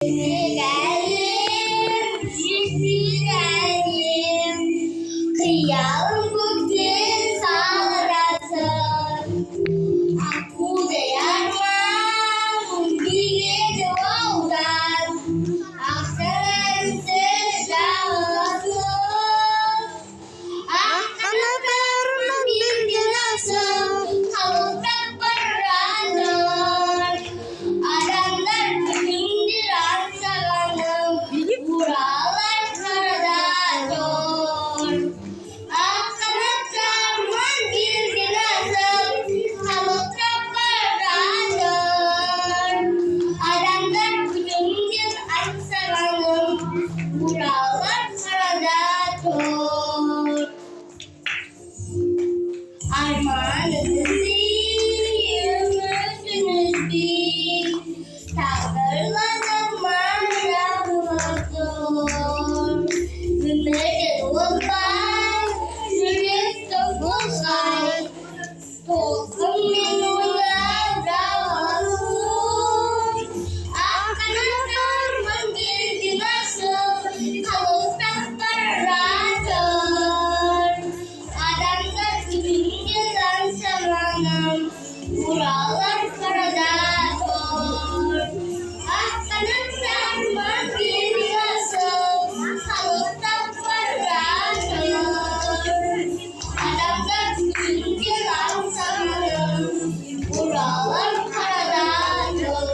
Geldim, şimdi geldim. Kıyalım bugün sağlasın. Aku değermem bir gece oldan. Akşam sesler akan berunang binasa kalau tak beranak adamlar kemindiran salanam buralar karadator akan akan bir binasa kalau tak beranak adamlar kemindiran salanam buralar karadator. Armağan ömrünüz bir tavırlanan manavrator Günlerce dolaplar yürek topuzlar Tolkun minunlar ravalur Akan akarman bir dinasıl kalau tak berator Adamlar kemindiran salanam buralar karadator akan akan bir dinasıl kalau tak berator Adamlar kemindiran salanam buralar karadator